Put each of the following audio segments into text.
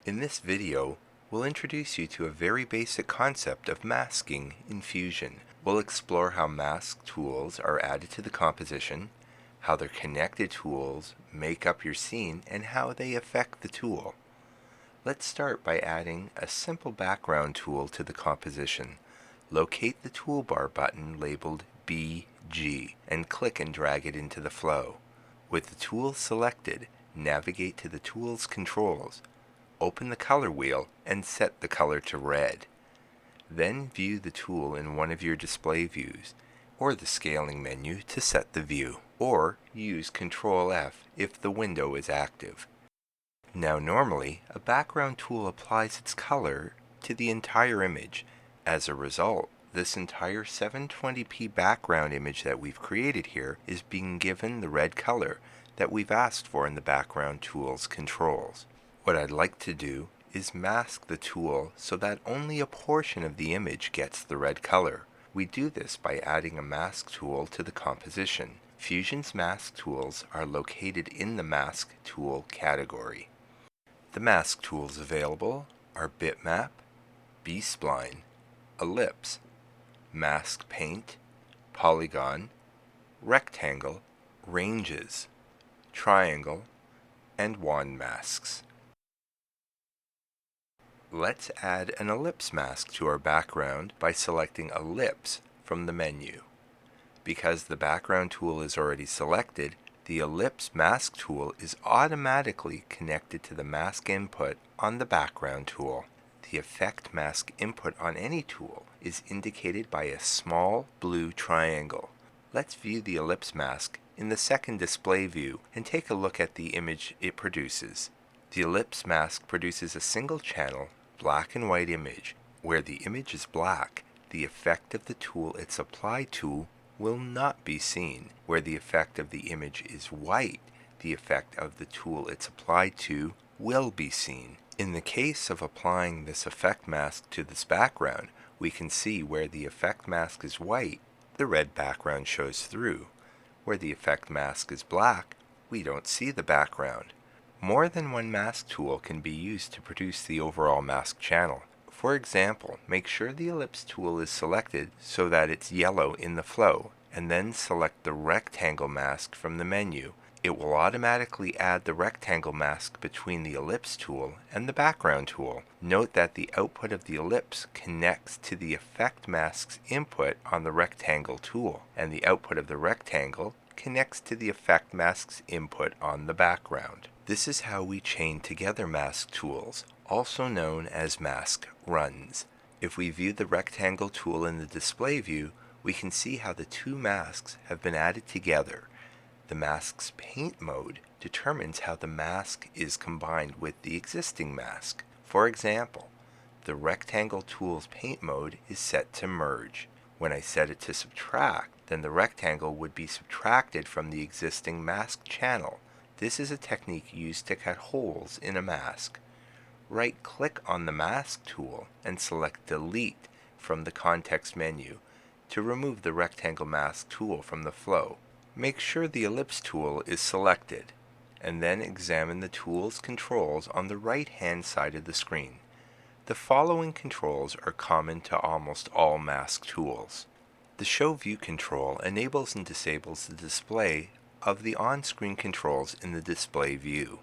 In this video, we'll introduce you to a very basic concept of masking in Fusion. We'll explore how mask tools are added to the composition, how their connected tools make up your scene, and how they affect the tool. Let's start by adding a simple background tool to the composition. Locate the toolbar button labeled BG and click and drag it into the flow. With the tool selected, navigate to the tool's controls. Open the color wheel and set the color to red. Then view the tool in one of your display views, or the scaling menu to set the view, or use Ctrl F if the window is active. Now normally, a background tool applies its color to the entire image. As a result, this entire 720p background image that we've created here is being given the red color that we've asked for in the background tool's controls. What I'd like to do is mask the tool so that only a portion of the image gets the red color. We do this by adding a mask tool to the composition. Fusion's mask tools are located in the mask tool category. The mask tools available are bitmap, B-spline, ellipse, mask paint, polygon, rectangle, ranges, triangle, and wand masks. Let's add an ellipse mask to our background by selecting Ellipse from the menu. Because the background tool is already selected, the Ellipse mask tool is automatically connected to the mask input on the background tool. The effect mask input on any tool is indicated by a small blue triangle. Let's view the ellipse mask in the second display view and take a look at the image it produces. The ellipse mask produces a single channel black and white image. Where the image is black, the effect of the tool it's applied to will not be seen. Where the effect of the image is white, the effect of the tool it's applied to will be seen. In the case of applying this effect mask to this background, we can see where the effect mask is white, the red background shows through. Where the effect mask is black, we don't see the background. More than one mask tool can be used to produce the overall mask channel. For example, make sure the ellipse tool is selected so that it's yellow in the flow, and then select the rectangle mask from the menu. It will automatically add the rectangle mask between the ellipse tool and the background tool. Note that the output of the ellipse connects to the effect mask's input on the rectangle tool, and the output of the rectangle connects to the effect mask's input on the background. This is how we chain together mask tools, also known as mask runs. If we view the rectangle tool in the display view, we can see how the two masks have been added together. The mask's paint mode determines how the mask is combined with the existing mask. For example, the rectangle tool's paint mode is set to merge. When I set it to subtract, then the rectangle would be subtracted from the existing mask channel. This is a technique used to cut holes in a mask. Right-click on the mask tool and select Delete from the context menu to remove the rectangle mask tool from the flow. Make sure the ellipse tool is selected, and then examine the tool's controls on the right-hand side of the screen. The following controls are common to almost all mask tools. The Show View control enables and disables the display of the on-screen controls in the display view.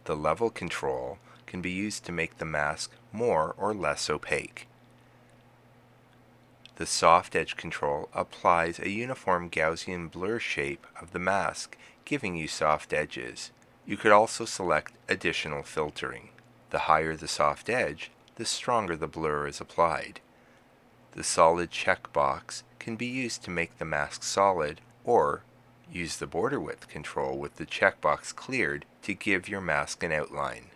The Level control can be used to make the mask more or less opaque. The Soft Edge control applies a uniform Gaussian blur shape of the mask, giving you soft edges. You could also select additional filtering. The higher the soft edge, the stronger the blur is applied. The Solid checkbox can be used to make the mask solid, or use the border width control with the checkbox cleared to give your mask an outline.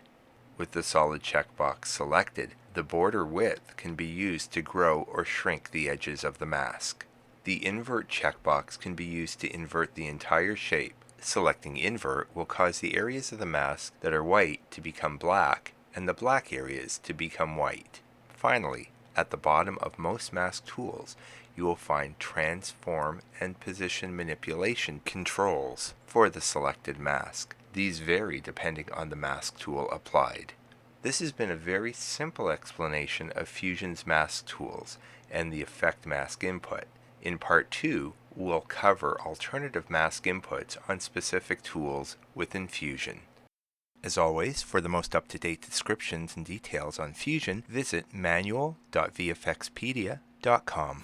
With the solid checkbox selected, the border width can be used to grow or shrink the edges of the mask. The invert checkbox can be used to invert the entire shape. Selecting invert will cause the areas of the mask that are white to become black and the black areas to become white. Finally, at the bottom of most mask tools, you will find transform and position manipulation controls for the selected mask. These vary depending on the mask tool applied. This has been a very simple explanation of Fusion's mask tools and the effect mask input. In Part 2, we'll cover alternative mask inputs on specific tools within Fusion. As always, for the most up-to-date descriptions and details on Fusion, visit manual.vfxpedia.com.